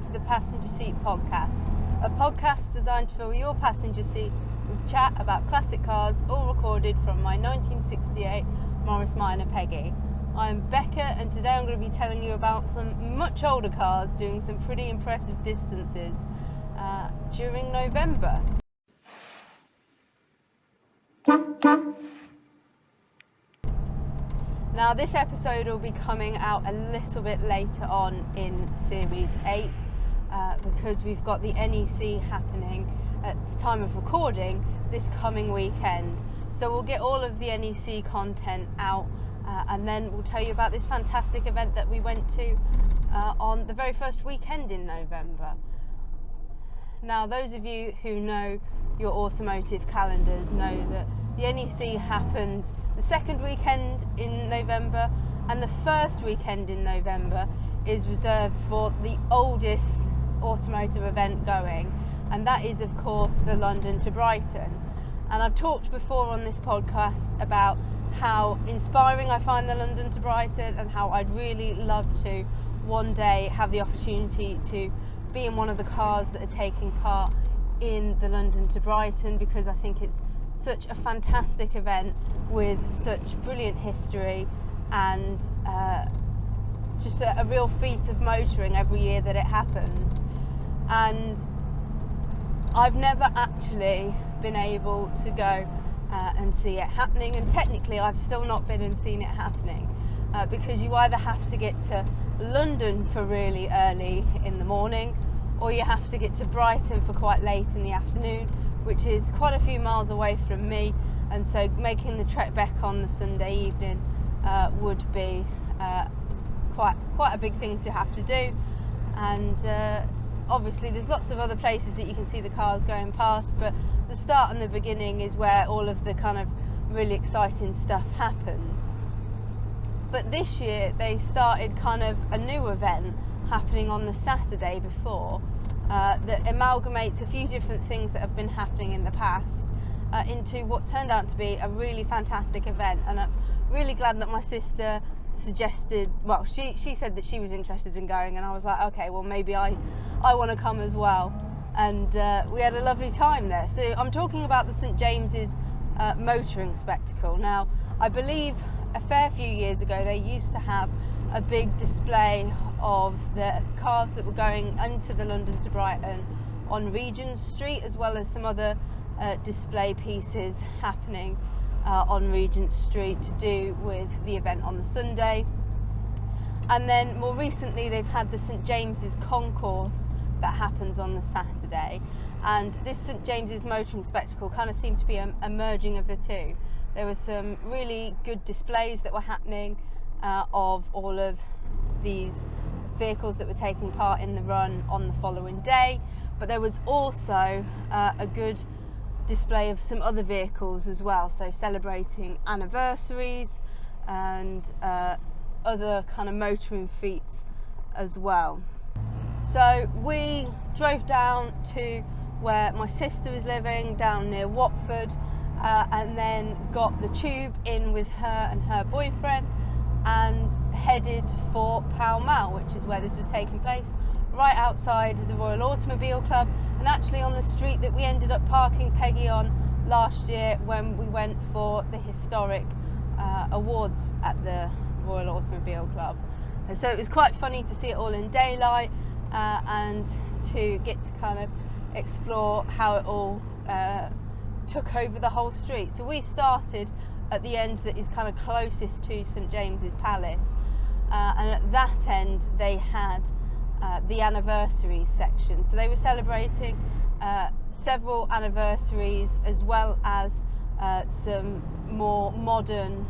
to the Passenger Seat Podcast, a podcast designed to fill your passenger seat with chat about classic cars, all recorded from my 1968 Morris Minor Peggy. I'm Becca, and today I'm going to be telling you about some much older cars doing some pretty impressive distances during November. Now, this episode will be coming out a little bit later on in Series 8 because we've got the NEC happening at the time of recording this coming weekend. So we'll get all of the NEC content out and then we'll tell you about this fantastic event that we went to on the very first weekend in November. Now, those of you who know your automotive calendars know that the NEC happens the second weekend in November, and the first weekend in November is reserved for the oldest automotive event going, and that is of course the London to Brighton. And I've talked before on this podcast about how inspiring I find the London to Brighton and how I'd really love to one day have the opportunity to be in one of the cars that are taking part in the London to Brighton, because I think it's such a fantastic event with such brilliant history and just a real feat of motoring every year that it happens. And I've never actually been able to go and see it happening, and technically I've still not been and seen it happening because you either have to get to London for really early in the morning, or you have to get to Brighton for quite late in the afternoon, which is quite a few miles away from me, and so making the trek back on the Sunday evening would be quite a big thing to have to do. And obviously there's lots of other places that you can see the cars going past, but the start and the beginning is where all of the kind of really exciting stuff happens. But this year they started kind of a new event happening on the Saturday before that amalgamates a few different things that have been happening in the past into what turned out to be a really fantastic event. And I'm really glad that my sister suggested, well, she said that she was interested in going, and I was like, okay, well maybe I want to come as well. And we had a lovely time there. So I'm talking about the St James's motoring spectacle. Now, I believe a fair few years ago they used to have a big display of the cars that were going into the London to Brighton on Regent Street, as well as some other display pieces happening on Regent Street to do with the event on the Sunday. And then more recently they've had the St James's concourse that happens on the Saturday, and this St James's motoring spectacle kind of seemed to be a merging of the two. There were some really good displays that were happening of all of these vehicles that were taking part in the run on the following day, but there was also a good display of some other vehicles as well, so celebrating anniversaries and other kind of motoring feats as well. So we drove down to where my sister is living, down near Watford, and then got the tube in with her and her boyfriend and headed for Pall Mall, which is where this was taking place, right outside the Royal Automobile Club, and actually on the street that we ended up parking Peggy on last year when we went for the historic awards at the Royal Automobile Club. And so it was quite funny to see it all in daylight and to get to kind of explore how it all took over the whole street. So we started at the end that is kind of closest to St James's Palace, and at that end they had the anniversaries section. So they were celebrating several anniversaries, as well as some more modern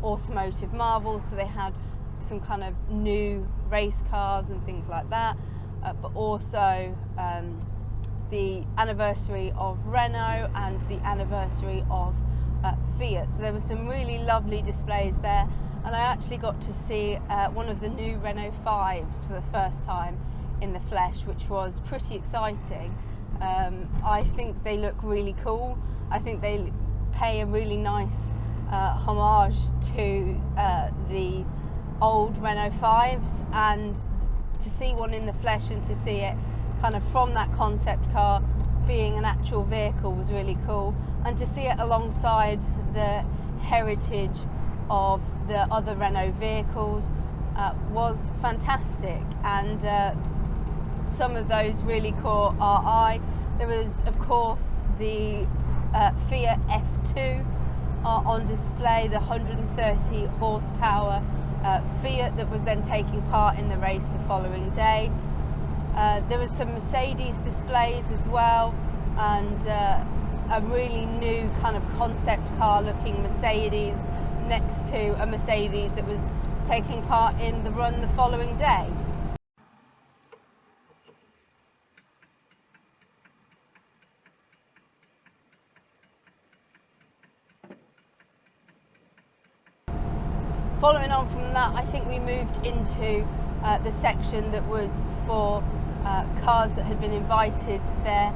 automotive marvels. So they had some kind of new race cars and things like that, but also the anniversary of Renault and the anniversary of Fiat. So there were some really lovely displays there, and I actually got to see one of the new Renault 5s for the first time in the flesh, which was pretty exciting. I think they look really cool. I think they pay a really nice homage to the old Renault 5s, and to see one in the flesh and to see it kind of from that concept car being an actual vehicle was really cool, and to see it alongside the heritage of the other Renault vehicles was fantastic. And some of those really caught our eye. There was, of course, the Fiat Ep3 on display, the 130 horsepower Fiat that was then taking part in the race the following day. There was some Mercedes displays as well, and a really new kind of concept car looking Mercedes next to a Mercedes that was taking part in the run the following day. Following on from that, I think we moved into the section that was for cars that had been invited there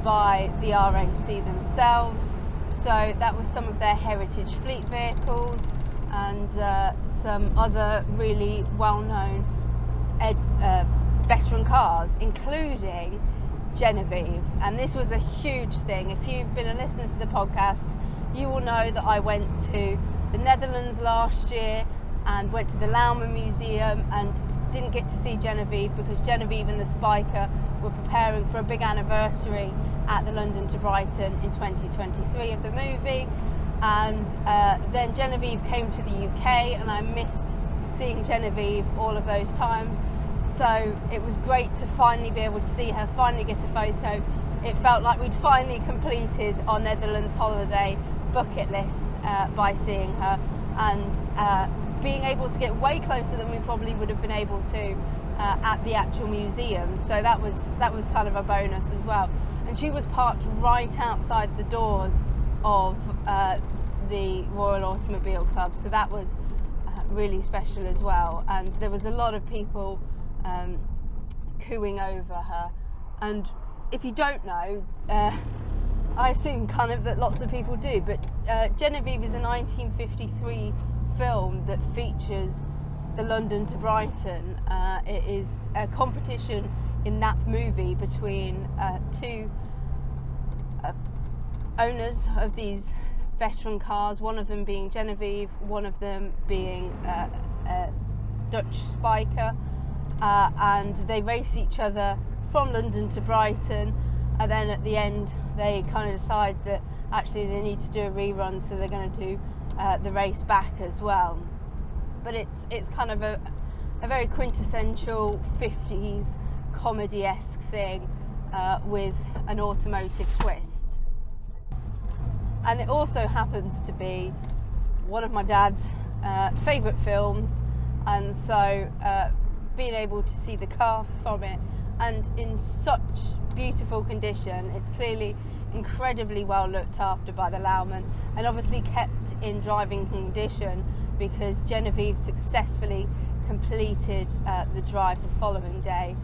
by the RAC themselves. So that was some of their heritage fleet vehicles and some other really well-known veteran cars, including Genevieve. And this was a huge thing. If you've been a listener to the podcast, you will know that I went to the Netherlands last year and went to the Lauman Museum and didn't get to see Genevieve because Genevieve and the Spiker were preparing for a big anniversary at the London to Brighton in 2023 of the movie. And then Genevieve came to the UK and I missed seeing Genevieve all of those times. So it was great to finally be able to see her, finally get a photo. It felt like we'd finally completed our Netherlands holiday bucket list by seeing her, and being able to get way closer than we probably would have been able to at the actual museum. So that was kind of a bonus as well. And she was parked right outside the doors of the Royal Automobile Club, so that was really special as well. And there was a lot of people cooing over her. And if you don't know, I assume kind of that lots of people do, but Genevieve is a 1953 film that features the London to Brighton. It is a competition in that movie between two owners of these veteran cars, one of them being Genevieve, one of them being a Dutch Spiker, and they race each other from London to Brighton, and then at the end they kind of decide that actually they need to do a rerun, so they're going to do the race back as well. But it's kind of a very quintessential 50s comedy-esque thing with an automotive twist. And it also happens to be one of my dad's favourite films, and so being able to see the car from it and in such beautiful condition, it's clearly incredibly well looked after by the Lauman and obviously kept in driving condition because Genevieve successfully completed the drive the following day.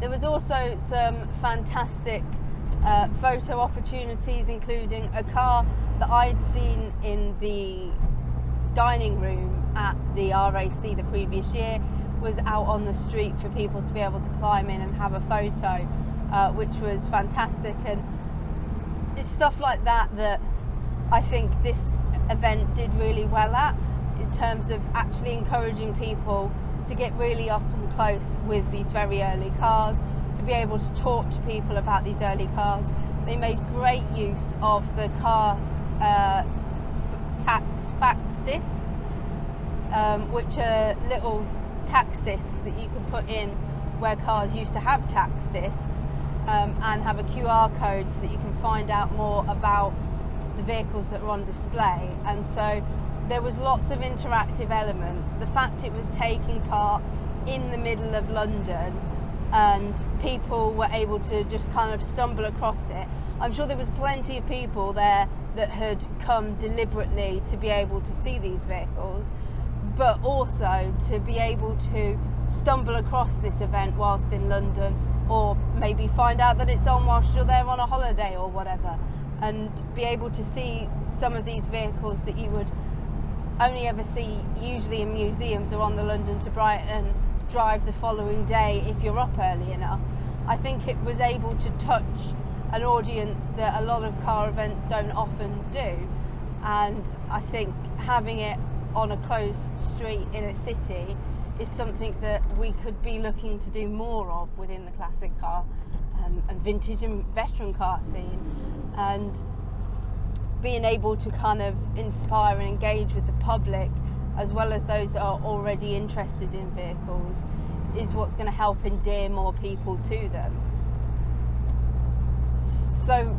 There was also some fantastic photo opportunities, including a car that I'd seen in the dining room at the RAC the previous year was out on the street for people to be able to climb in and have a photo, which was fantastic. And it's stuff like that that I think this event did really well at, in terms of actually encouraging people to get really up and close with these very early cars, to be able to talk to people about these early cars. They made great use of the car tax fax discs, which are little tax discs that you can put in where cars used to have tax discs, and have a QR code so that you can find out more about the vehicles that were on display. And so there was lots of interactive elements. The fact it was taking part in the middle of London and people were able to just kind of stumble across it. I'm sure there was plenty of people there that had come deliberately to be able to see these vehicles, but also to be able to stumble across this event whilst in London, or maybe find out that it's on whilst you're there on a holiday or whatever. and be able to see some of these vehicles that you would only ever see usually in museums or on the London to Brighton drive the following day if you're up early enough. I think it was able to touch an audience that a lot of car events don't often do, and I think having it on a closed street in a city is something that we could be looking to do more of within the classic car and vintage and veteran car scene, and being able to kind of inspire and engage with the public as well as those that are already interested in vehicles is what's going to help endear more people to them. So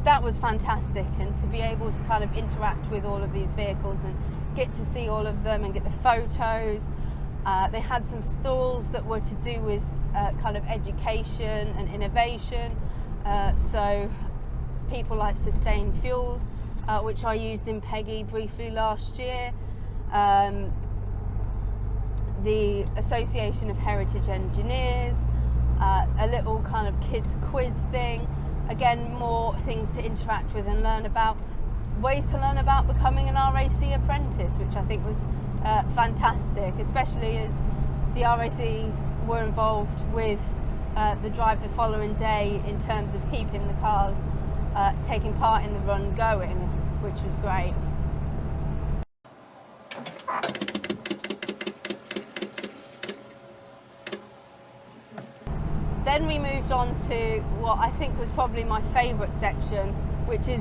that was fantastic, and to be able to kind of interact with all of these vehicles and get to see all of them and get the photos. They had some stalls that were to do with kind of education and innovation, so people like Sustained Fuels, which I used in Peggy briefly last year, the Association of Heritage Engineers, a little kind of kids quiz thing, again more things to interact with and learn about, ways to learn about becoming an RAC apprentice, which I think was fantastic, especially as the RAC were involved with the drive the following day in terms of keeping the cars taking part in the run going, which was great. Then we moved on to what I think was probably my favourite section, which is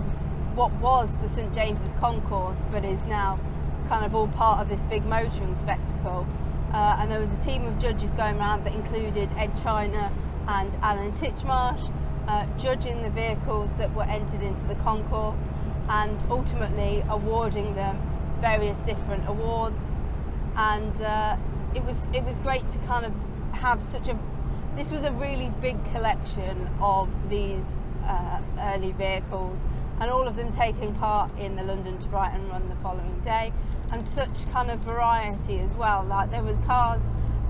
what was the St James's Concourse, but is now kind of all part of this big motoring spectacle. And there was a team of judges going around that included Ed China and Alan Titchmarsh, judging the vehicles that were entered into the concourse and ultimately awarding them various different awards. And it was great to kind of have this was a really big collection of these early vehicles, and all of them taking part in the London to Brighton run the following day, and such kind of variety as well. Like there was cars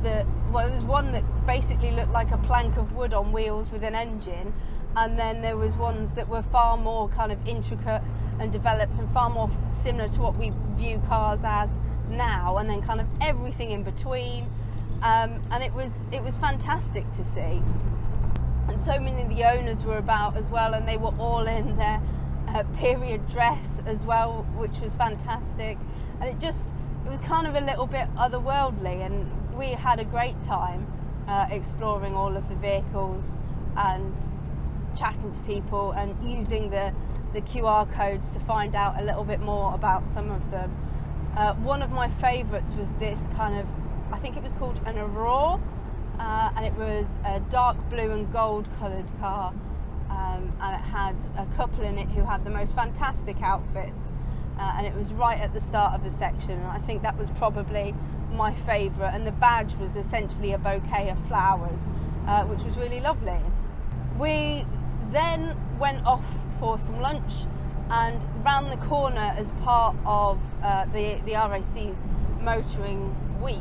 that, well, there was one that basically looked like a plank of wood on wheels with an engine, and then there was ones that were far more kind of intricate and developed and far more similar to what we view cars as now, and then kind of everything in between. And it was fantastic to see, and so many of the owners were about as well, and they were all in their period dress as well, which was fantastic, and it was kind of a little bit otherworldly, and we had a great time exploring all of the vehicles and chatting to people and using the QR codes to find out a little bit more about some of them. One of my favourites was this kind of, I think it was called an Aurora, and it was a dark blue and gold coloured car, and it had a couple in it who had the most fantastic outfits, and it was right at the start of the section, and I think that was probably my favourite, and the badge was essentially a bouquet of flowers, which was really lovely. We then went off for some lunch, and round the corner as part of the RAC's motoring week,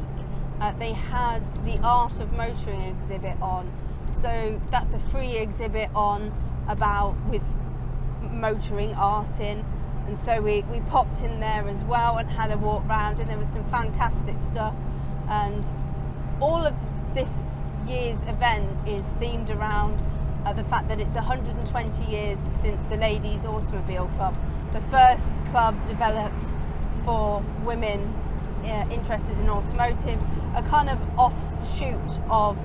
they had the Art of Motoring exhibit on. So that's a free exhibit on with motoring art in, and so we popped in there as well and had a walk round, and there was some fantastic stuff. And all of this year's event is themed around the fact that it's 120 years since the Ladies Automobile Club, the first club developed for women interested in automotive, a kind of offshoot of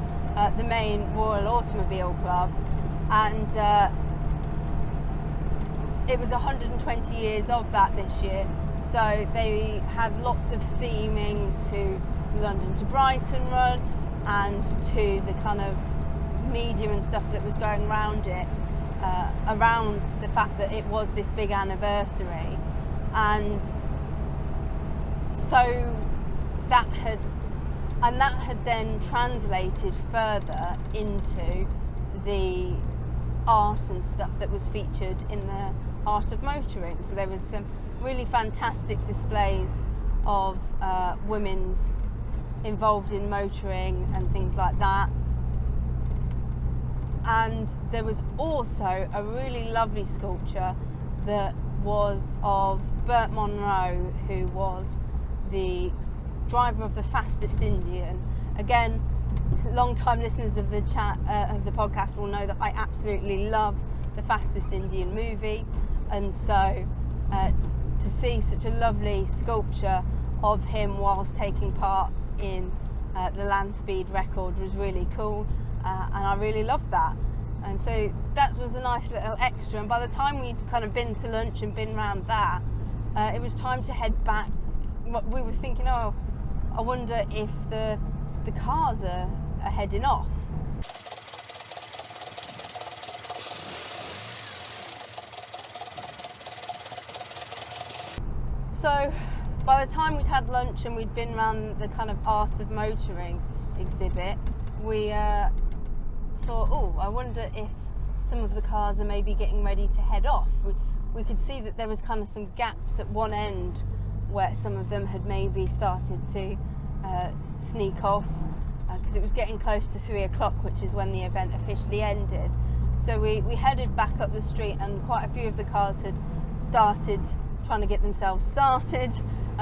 the main Royal Automobile Club, and it was 120 years of that this year, so they had lots of theming to London to Brighton run and to the kind of media and stuff that was going around it, around the fact that it was this big anniversary. And so that had then translated further into the art and stuff that was featured in the Art of Motoring. So there was some really fantastic displays of women's involved in motoring and things like that. And there was also a really lovely sculpture that was of Bert Monroe, who was the driver of the Fastest Indian. Again, long-time listeners of the podcast will know that I absolutely love the Fastest Indian movie, and so to see such a lovely sculpture of him whilst taking part in the land speed record was really cool, and I really loved that. And so that was a nice little extra, and by the time we'd kind of been to lunch and been round that, it was time to head back. We were thinking, oh, I wonder if the cars are heading off. So by the time we'd had lunch and we'd been around the kind of Art of Motoring exhibit, we thought, oh, I wonder if some of the cars are maybe getting ready to head off. We could see that there was kind of some gaps at one end where some of them had maybe started to sneak off, because it was getting close to 3 o'clock, which is when the event officially ended. So we headed back up the street, and quite a few of the cars had started trying to get themselves started,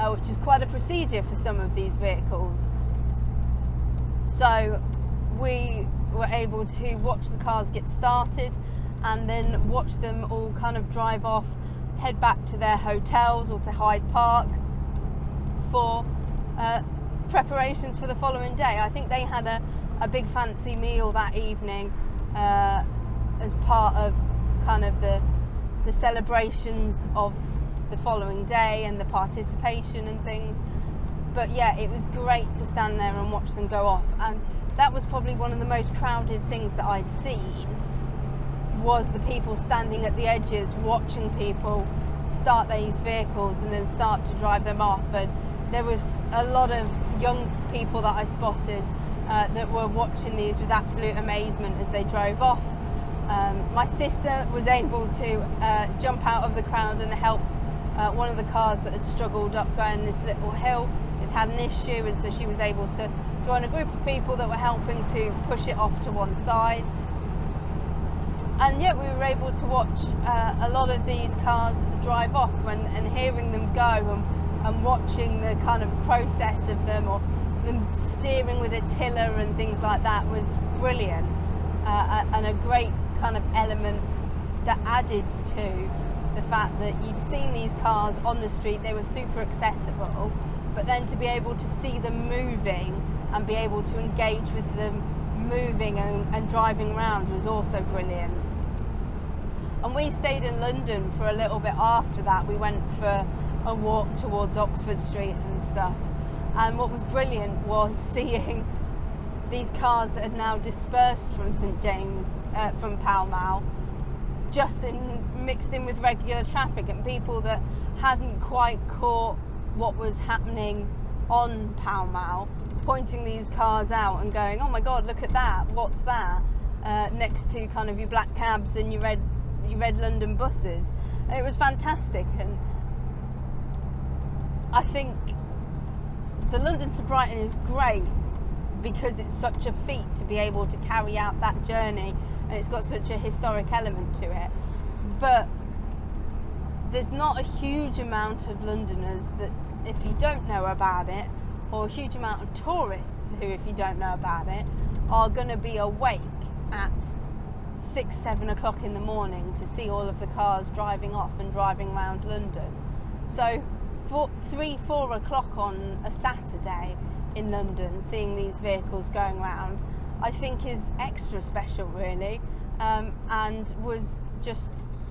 which is quite a procedure for some of these vehicles. So we were able to watch the cars get started and then watch them all kind of drive off, head back to their hotels or to Hyde Park for preparations for the following day. I think they had a big fancy meal that evening as part of kind of the celebrations of the following day and the participation and things. But yeah, it was great to stand there and watch them go off, and that was probably one of the most crowded things that I'd seen, was the people standing at the edges watching people start these vehicles and then start to drive them off. And there was a lot of young people that I spotted that were watching these with absolute amazement as they drove off. My sister was able to jump out of the crowd and help one of the cars that had struggled up going this little hill. It had an issue, and so she was able to join a group of people that were helping to push it off to one side. And yeah, we were able to watch a lot of these cars drive off, and hearing them go, and watching the kind of process of them, or them steering with a tiller and things like that, was brilliant, and a great kind of element that added to the fact that you'd seen these cars on the street. They were super accessible, but then to be able to see them moving and be able to engage with them moving and driving around was also brilliant. And we stayed in London for a little bit after that. We went for a walk towards Oxford Street and stuff, and what was brilliant was seeing these cars that had now dispersed from St James, from Pall Mall, just mixed in with regular traffic, and people that hadn't quite caught what was happening on Pall Mall pointing these cars out and going, oh my god, look at that, what's that, next to kind of your black cabs and your red London buses. And it was fantastic. And I think the London to Brighton is great because it's such a feat to be able to carry out that journey, and it's got such a historic element to it. But there's not a huge amount of Londoners that, if you don't know about it, or a huge amount of tourists who, if you don't know about it, are going to be awake at 6-7 o'clock in the morning to see all of the cars driving off and driving around London. So 3-4 o'clock on a Saturday in London, seeing these vehicles going around, I think is extra special, really, and was just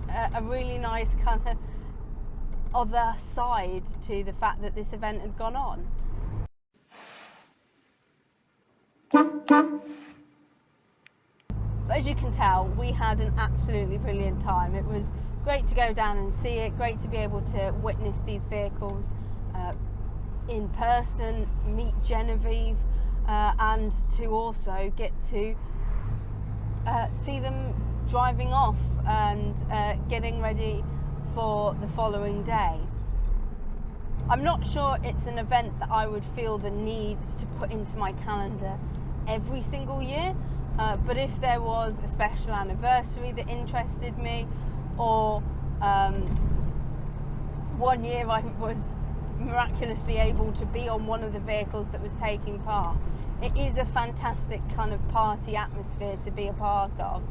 a really nice kind of other side to the fact that this event had gone on. But as you can tell, we had an absolutely brilliant time. It was great to go down and see it, great to be able to witness these vehicles in person, meet Genevieve, and to also get to see them driving off and getting ready for the following day. I'm not sure it's an event that I would feel the need to put into my calendar every single year, but if there was a special anniversary that interested me, or One year I was miraculously able to be on one of the vehicles that was taking part. It is a fantastic kind of party atmosphere to be a part of,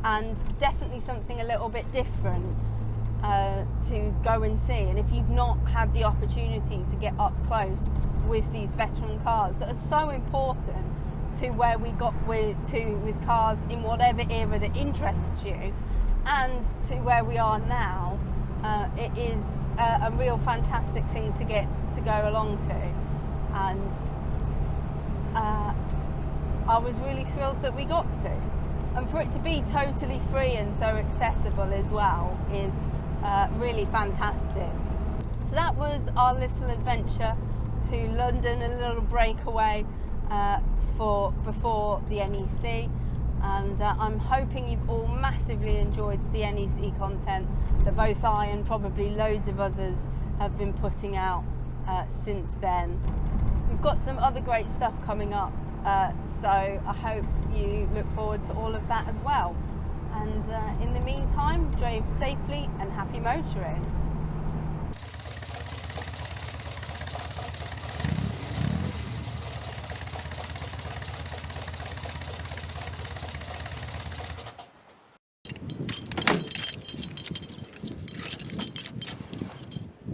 and definitely something a little bit different to go and see. And if you've not had the opportunity to get up close with these veteran cars that are so important to where we got with cars in whatever era that interests you, and to where we are now, it is a real fantastic thing to get to go along to. And I was really thrilled that we got to. And for it to be totally free and so accessible as well is really fantastic. So that was our little adventure to London, a little breakaway before the NEC. And I'm hoping you've all massively enjoyed the NEC content that both I and probably loads of others have been putting out since then. We've got some other great stuff coming up, so I hope you look forward to all of that as well. And in the meantime, drive safely and happy motoring.